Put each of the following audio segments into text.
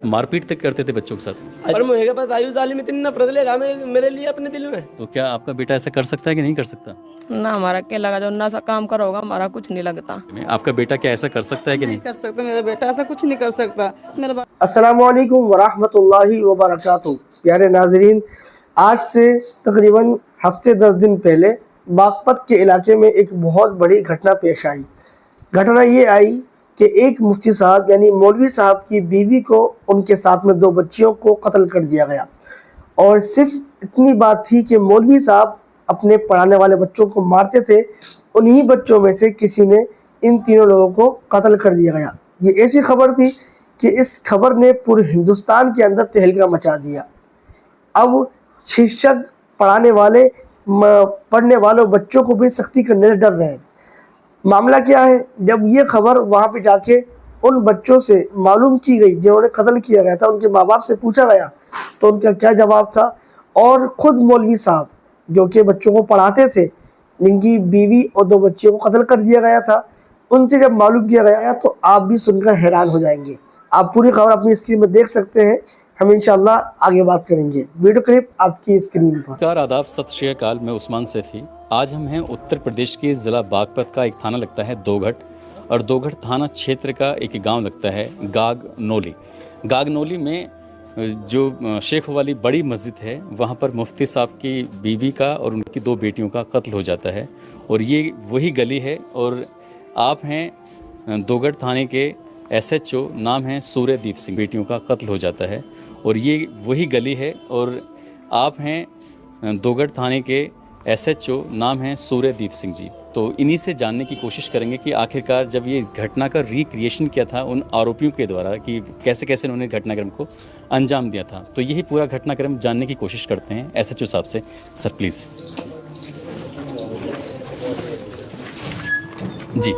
मारपीट तक करते थे बच्चों के साथ। और मुझे क्या पता आयुष वाली में इतनी नफरत ले रहा मेरे लिए अपने दिल में। तो क्या आपका बेटा ऐसा कर सकता है कि नहीं कर सकता? ना हमारा क्या लगा जो ना सा काम करोगा हमारा कुछ नहीं लगता। आपका बेटा क्या ऐसा कर सकता है कि नहीं? कर सकता, मेरा बेटा ऐसा कुछ नहीं कर सकता। मेरा अस्सलामु अलैकुम वरहमतुल्लाहि वबरकातुहू। प्यारे नाजरीन, आज से तकरीबन हफ्ते 10 दिन पहले बागपत के इलाके में एक बहुत बड़ी घटना पेश आई। घटना ये आई कि एक मुफ्ती साहब यानी मौलवी साहब की बीवी को उनके साथ में 2 बच्चियों को कत्ल कर दिया गया। और सिर्फ इतनी बात थी कि मौलवी साहब अपने पढ़ाने वाले बच्चों को मारते थे, उन्हीं बच्चों में से किसी ने इन तीनों लोगों को कत्ल कर दिया गया। ये ऐसी खबर थी कि इस खबर ने पूरे हिंदुस्तान के अंदर तहलका मचा दिया। अब शिक्षक पढ़ाने वाले पढ़ने वालों बच्चों को भी सख्ती करने से डर रहे हैं। मामला क्या है, जब ये खबर वहाँ पे जाके उन बच्चों से मालूम की गई जिन्होंने कत्ल किया गया था, उनके माँ बाप से पूछा गया तो उनका क्या जवाब था। और ख़ुद मौलवी साहब जो कि बच्चों को पढ़ाते थे, जिनकी बीवी और 2 बच्चियों को कत्ल कर दिया गया था, उनसे जब मालूम किया गया तो आप भी सुनकर हैरान हो जाएंगे। आप पूरी खबर अपनी स्क्रीन में देख सकते हैं। हम इंशाल्लाह आगे बात करेंगे। वीडियो क्लिप आपकी स्क्रीन पर। नमस्कार, आदाब, सत श्री अकाल। मैं उस्मान सैफी। आज हम हैं उत्तर प्रदेश के ज़िला बागपत का एक थाना लगता है दोघट, और दोघट थाना क्षेत्र का एक गांव लगता है गागनोली। गागनोली में जो शेख वाली बड़ी मस्जिद है, वहां पर मुफ्ती साहब की बीवी का और उनकी 2 बेटियों का कत्ल हो जाता है। और ये वही गली है, और आप हैं दोघट थाने के SHO, नाम है सूर्यदीप सिंह। बेटियों का कत्ल हो जाता है, और ये वही गली है। और आप हैं दोघट थाने के SHO, नाम है सूर्यदीप सिंह जी। तो इन्हीं से जानने की कोशिश करेंगे कि आखिरकार जब ये घटना का रिक्रिएशन किया था उन आरोपियों के द्वारा, कि कैसे कैसे उन्होंने घटनाक्रम को अंजाम दिया था। तो यही पूरा घटनाक्रम जानने की कोशिश करते हैं SHO साहब से। Sir please. जी।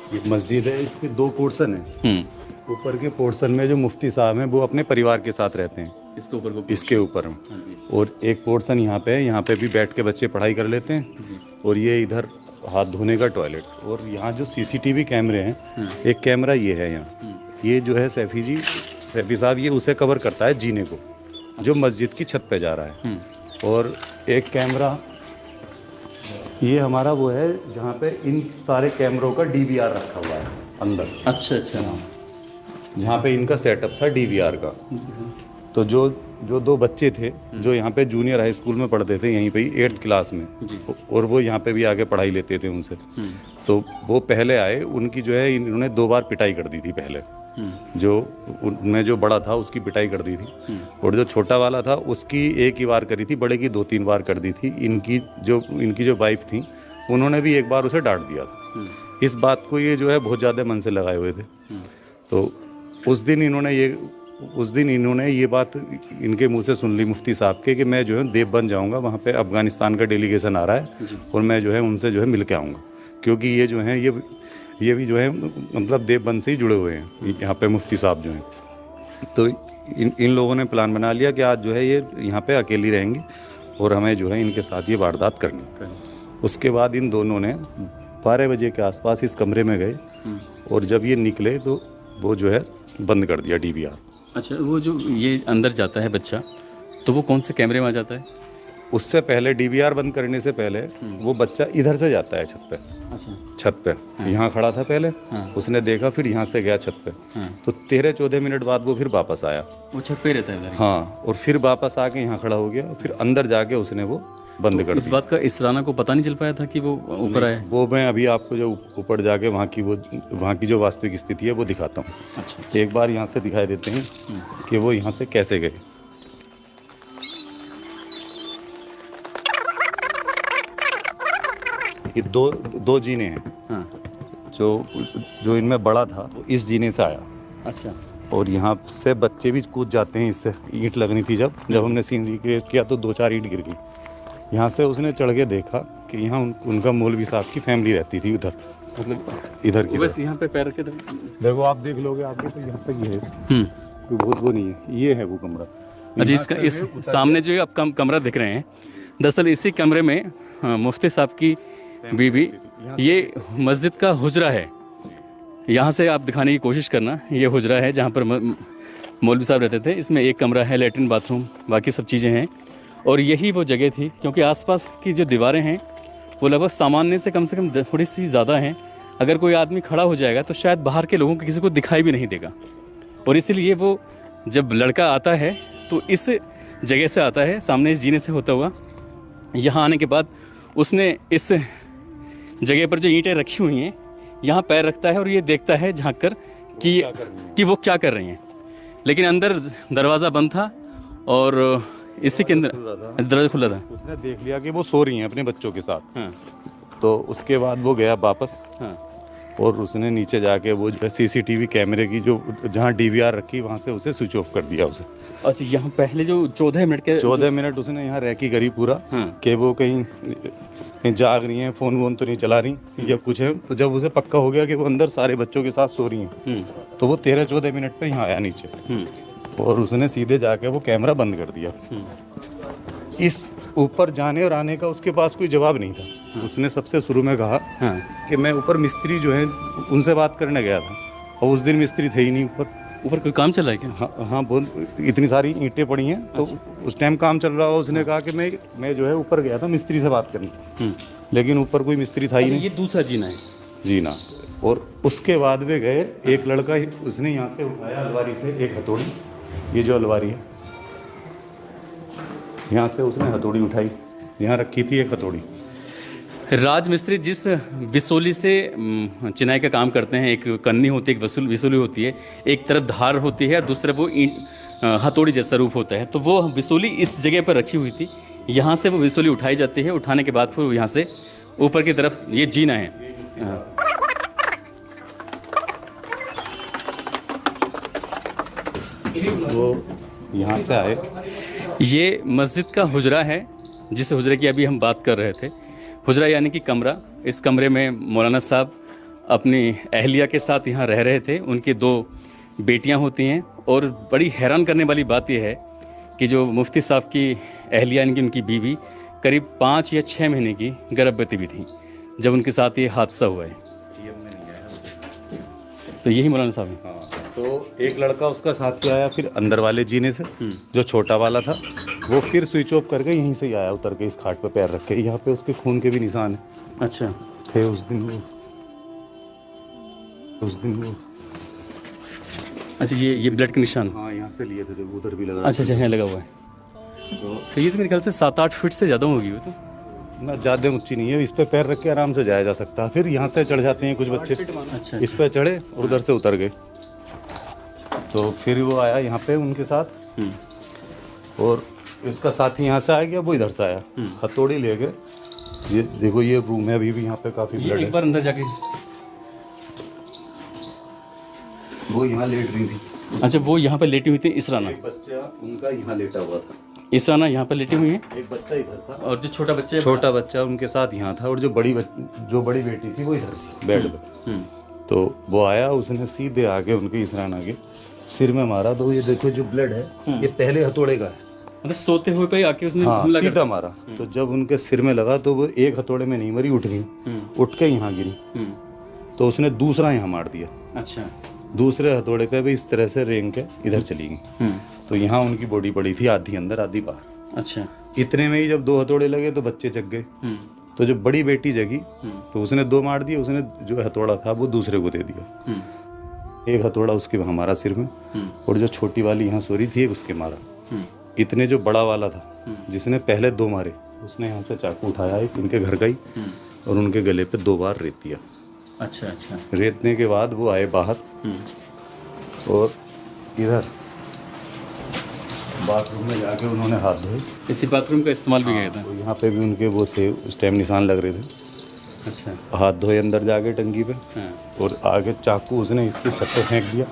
ये मस्जिद है, इसके 2 पोर्शन है। ऊपर के पोर्शन में जो मुफ्ती साहब हैं वो अपने परिवार के साथ रहते हैं, इसके ऊपर। और एक पोर्शन यहाँ पे है, यहाँ पे भी बैठ के बच्चे पढ़ाई कर लेते हैं। और ये इधर हाथ धोने का टॉयलेट। और यहाँ जो CCTV कैमरे हैं, एक कैमरा ये है यहाँ, ये जो है सैफी साहब ये उसे कवर करता है जीने को, जो मस्जिद की छत पे जा रहा है। और एक कैमरा ये हमारा वो है जहाँ पे इन सारे कैमरों का DVR रखा हुआ है अंदर। अच्छा अच्छा। जहाँ पे इनका सेटअप था DVR का। तो जो 2 बच्चे थे जो यहाँ पे जूनियर हाई स्कूल में पढ़ते थे, यहीं पे ही 8th क्लास में, और वो यहाँ पे भी आगे पढ़ाई लेते थे उनसे। तो वो पहले आए, उनकी जो है इन्होंने 2 बार पिटाई कर दी थी पहले। जो उनमें जो बड़ा था उसकी पिटाई कर दी थी, और जो छोटा वाला था उसकी 1 ही बार करी थी, बड़े की 2-3 बार कर दी थी। इनकी जो वाइफ थी उन्होंने भी 1 बार उसे डांट दिया था। इस बात को ये जो है बहुत ज़्यादा मन से लगाए हुए थे। तो उस दिन इन्होंने ये बात इनके मुंह से सुन ली मुफ्ती साहब के, कि मैं जो है देव बन जाऊंगा, वहाँ पे अफ़गानिस्तान का डेलीगेशन आ रहा है और मैं जो है उनसे जो है मिल के आऊँगा। क्योंकि ये जो हैं ये भी जो है मतलब देवबंद से ही जुड़े हुए हैं यहाँ पे मुफ्ती साहब जो हैं। तो इन लोगों ने प्लान बना लिया कि आज जो है ये यहाँ पे अकेली रहेंगी और हमें जो है इनके साथ ये वारदात करनी। उसके बाद इन दोनों ने 12 बजे के आसपास इस कमरे में गए, और जब ये निकले तो वो जो है बंद कर दिया DVR। अच्छा, वो जो ये अंदर जाता है बच्चा, तो वो कौन से कैमरे में आ जाता है? उससे पहले DVR बंद करने से पहले वो बच्चा इधर से जाता है छत पे। अच्छा। छत पे यहाँ खड़ा था पहले, उसने देखा, फिर यहाँ से गया छत पे। तो 13-14 मिनट बाद वो फिर वापस आया। वो छत पे रहता है? हाँ, और फिर वापस आके यहाँ खड़ा हो गया, फिर अंदर जाके उसने वो बंद कर दिया। इस बात का इसराना को पता नहीं चल पाया था कि वो ऊपर आया? वो मैं अभी आपको जो ऊपर जाके वहाँ की जो वास्तविक स्थिति है वो दिखाता हूँ। अच्छा। एक बार यहाँ से दिखाई देते हैं कि वो यहाँ से कैसे गए। ये दो जीने हैं। जो इनमें बड़ा था वो इस जीने से आया। अच्छा। और यहाँ से बच्चे भी कूद जाते हैं, इससे ईंट लगनी थी। जब हमने सीन रिक्रिएट किया तो 2-4 ईंट गिर गई। यहाँ से उसने चढ़ के देखा कि यहाँ उनका मौलवी साहब की फैमिली रहती थी उधर, मतलब इधर की। बस यहाँ पे पैर के देखो, आप देख लोगे आगे तो यहाँ तक ये है, कोई बहुत वो नहीं है। ये है वो कमरा। अच्छा, इसका इस सामने जो आप कमरा दिख रहे हैं, दरअसल इसी कमरे में मुफ्ती साहब की बीवी, ये मस्जिद का हुजरा है। यहाँ से आप दिखाने की कोशिश करना, ये हुजरा है जहाँ पर मौलवी साहब रहते थे। इसमें एक कमरा है, लेटरिन बाथरूम, बाकी सब चीज़ें हैं। और यही वो जगह थी, क्योंकि आसपास की जो दीवारें हैं वो लगभग सामान्य से कम थोड़ी सी ज़्यादा हैं। अगर कोई आदमी खड़ा हो जाएगा तो शायद बाहर के लोगों को किसी को दिखाई भी नहीं देगा। और इसीलिए वो जब लड़का आता है तो इस जगह से आता है, सामने इस जीने से होता हुआ। यहाँ आने के बाद उसने इस जगह पर जो ईंटें रखी हुई हैं यहाँ पैर रखता है और ये देखता है झांक कर कि वो क्या कर रही हैं। लेकिन अंदर दरवाज़ा बंद था और इसी के अंदर दरवाज़ा खुला था। उसने देख लिया कि वो सो रही हैं अपने बच्चों के साथ। हाँ। तो उसके बाद वो गया वापस। हाँ। और उसने नीचे जाके वो जो सीसीटीवी कैमरे की जो जहाँ डीवीआर रखी वहाँ से उसे स्विच ऑफ कर दिया उसे। अच्छा, यहाँ पहले जो 14 मिनट उसने यहाँ रैकी करी पूरा। हाँ। कि वो कहीं जाग रही हैं, फ़ोन वोन तो नहीं चला रही या कुछ है। तो जब उसे पक्का हो गया कि वो अंदर सारे बच्चों के साथ सो रही हैं तो वो 13-14 मिनट पे यहाँ आया नीचे। और उसने सीधे जाके वो कैमरा बंद कर दिया। इस ऊपर जाने और आने का उसके पास कोई जवाब नहीं था। उसने सबसे शुरू में कहा कि मैं ऊपर मिस्त्री जो है उनसे बात करने गया था, और उस दिन मिस्त्री थे ही नहीं ऊपर कोई काम चल रहा है क्या? हाँ हाँ, बहुत इतनी सारी ईंटें पड़ी हैं। तो उस टाइम काम चल रहा हो। उसने कहा कि मैं जो है ऊपर गया था मिस्त्री से बात करने, लेकिन ऊपर कोई मिस्त्री था ही नहीं। ये दूसरा जीना है। जीना। और उसके बाद वे गए, एक लड़का उसने यहाँ से उठाया अलमारी से एक हथौड़ी, ये जो अलमारी है यहाँ से उसने हथौड़ी उठाई, यहाँ रखी थी एक हथौड़ी। राज मिस्त्री जिस विसोली से चिनाई का काम करते हैं, एक कन्नी होती है, एक विसोली होती है, एक तरफ धार होती है और दूसरे वो हथौड़ी जैसा रूप होता है। तो वो विसोली इस जगह पर रखी हुई थी। यहाँ से वो विसोली उठाई जाती है। उठाने के बाद फिर यहाँ से ऊपर की तरफ ये जीना है। वो यहाँ से आए। ये मस्जिद का हुजरा है, जिस हुजरे की अभी हम बात कर रहे थे। हुजरा यानी कि कमरा। इस कमरे में मौलाना साहब अपनी अहलिया के साथ यहाँ रह रहे थे। उनकी 2 बेटियाँ होती हैं। और बड़ी हैरान करने वाली बात यह है कि जो मुफ्ती साहब की अहलिया यानी कि उनकी बीवी करीब 5 या 6 महीने की गर्भवती भी थी जब उनके साथ ये हादसा हुआ है। तो यही मौलाना साहब हैं। तो एक लड़का उसका साथ में आया, फिर अंदर वाले जीने से जो छोटा वाला था वो फिर स्विच ऑफ करके यहीं से ही आया, उतर के इस खाट पे पैर रख के। यहाँ पे उसके खून के भी निशान है। अच्छा। थे उस दिन वो। अच्छा, ये ब्लड के निशान। हाँ, यहाँ से लिए थे तो उधर भी लगा। अच्छा, यहाँ लगा हुआ है। तो ये तो मेरे ख्याल से 7-8 फीट से ज़्यादा होगी वो तो। ना ज़्यादा ऊंची नहीं है, इस पे पैर रख के आराम से जाया जा सकता है। फिर यहाँ से चढ़ जाते हैं कुछ बच्चे। अच्छा। इस पे चढ़े और उधर से उतर गए। तो फिर वो आया यहाँ पे उनके साथ, और उसका साथी यहाँ से आ गया, वो इधर से आया, हथौड़ी ले गए। ये देखो, ये रूम है, अभी भी यहाँ पे काफी ब्लड है। एक बार अंदर जाके वो यहाँ लेट रही थी। अच्छा, वो यहाँ पर लेटी हुई थी इसराना। एक बच्चा उनका यहाँ लेटा हुआ था। इसराना यहाँ पर लेटी हुई है। एक बच्चा इधर था और जो छोटा बच्चा उनके साथ यहाँ था। और जो बड़ी बेटी थी वो इधर थी बेड पे। तो वो आया, उसने सीधे आके उनके इसराना के सिर में मारा। तो ये देखो जो ब्लड है ये पहले हथौड़े का है। मतलब सोते हुए पे आके उसने हाँ, सीधा मारा। तो जब उनके सिर में लगा तो वो एक हथौड़े में नहीं मरी, उठ गई, उठ के यहाँ गिरी। तो उसने दूसरा यहाँ मार दिया। अच्छा। दूसरे हथौड़े पे भी इस तरह से रेंग के इधर चली गई। तो यहाँ उनकी बॉडी पड़ी थी, आधी अंदर आधी बाहर। अच्छा। इतने में ही जब 2 हथौड़े लगे तो बच्चे जग गए। तो जब बड़ी बेटी जगी तो उसने 2 मार दिए। उसने जो हथौड़ा था वो दूसरे को दे दिया। एक हथौड़ा उसके हमारा सिर में, और जो छोटी वाली यहाँ सो रही थी उसके मारा। इतने जो बड़ा वाला था जिसने पहले 2 मारे, उसने यहाँ से चाकू उठाया, एक उनके घर गई और उनके गले पे 2 बार रेत दिया। अच्छा। रेतने के बाद वो आए बाहर, और इधर बाथरूम में जाके उन्होंने हाथ धोए। इसी बाथरूम का इस्तेमाल भी किया था। तो यहाँ पे भी उनके वो थे, उस टाइम निशान लग रहे थे। अच्छा। हाथ धोए अंदर जाके टंकी पे। हाँ। और आगे चाकू उसने इसकी छत पे फेंक दिया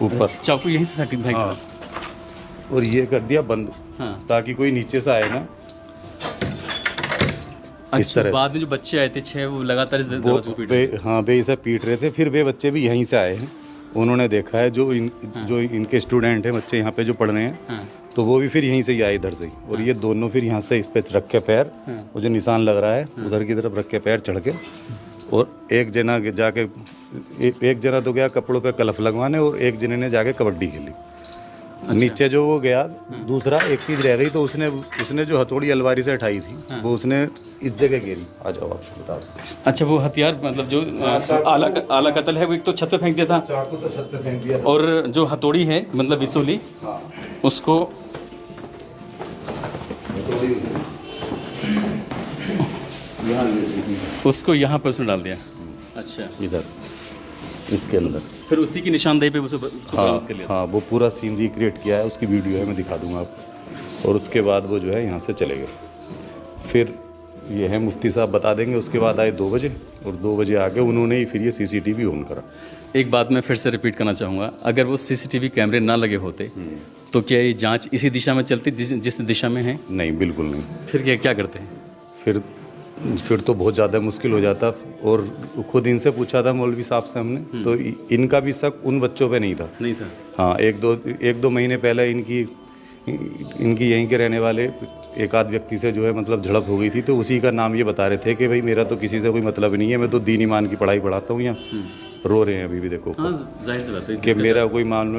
ऊपर। चाकू यहीं से फेंक दिया। हाँ। और ये कर दिया बंद। हाँ। ताकि कोई नीचे से आए ना। इस तरह बाद में जो बच्चे आए थे 6, वो लगातार इस दरवाजे को पीट रहे थे। हाँ, बे इसे पीट रहे थे। फिर वे बच्चे भी यहीं से आए हैं। उन्होंने देखा है जो इनके स्टूडेंट हैं, बच्चे यहाँ पे जो पढ़ रहे हैं। हाँ। तो वो भी फिर यहीं से ही आए, इधर से ही। और ये दोनों फिर यहाँ से इस पे रख के पैर, वो जो निशान लग रहा है उधर की तरफ रख के पैर चढ़ के। और एक जना जाके एक जना तो गया कपड़ों पे कलफ लगवाने, और एक जने ने जाके कबड्डी खेली। नीचे जो वो गया, दूसरा एक चीज़ रह गई, तो उसने जो हथौड़ी अलमारी से उठाई थी वो उसने इस जगह गिरी। आ जाओ आप बता दो। अच्छा, वो हथियार मतलब जो आला कत्ल है वो एक तो छत पे फेंक दिया था, चाकू तो छत पे फेंक दिया और जो हथौड़ी है मतलब बिसोली उसको यहाँ पर उसने डाल दिया। अच्छा, इधर इसके अंदर। फिर उसी की निशानदेही पे उसको बरामद कर लिया। हाँ, वो पूरा सीन रिक्रिएट किया है, उसकी वीडियो है, मैं दिखा दूंगा आपको। और उसके बाद वो जो है यहाँ से चले गए। फिर ये है मुफ्ती साहब बता देंगे। उसके बाद आए 2 बजे, और 2 बजे आके उन्होंने ही फिर ये CCTV ऑन करा। एक बात मैं फिर से रिपीट करना चाहूँगा, अगर वो CCTV कैमरे ना लगे होते तो क्या ये जांच इसी दिशा में चलती जिस दिशा में है? नहीं, बिल्कुल नहीं। फिर क्या करते हैं? फिर तो बहुत ज़्यादा मुश्किल हो जाता। और खुद इनसे पूछा था मौलवी साहब से हमने, तो इनका भी शक उन बच्चों पे नहीं था। हाँ, एक दो महीने पहले इनकी यहीं के रहने वाले एक आध व्यक्ति से जो है मतलब झड़प हो गई थी, तो उसी का नाम ये बता रहे थे कि भाई मेरा तो किसी से कोई मतलब नहीं है, मैं तो दीन ईमान की पढ़ाई पढ़ाता हूँ यहाँ। रो रहे हैं अभी भी, देखो हाँ, जाहिर सी बात है कि मेरा कोई मान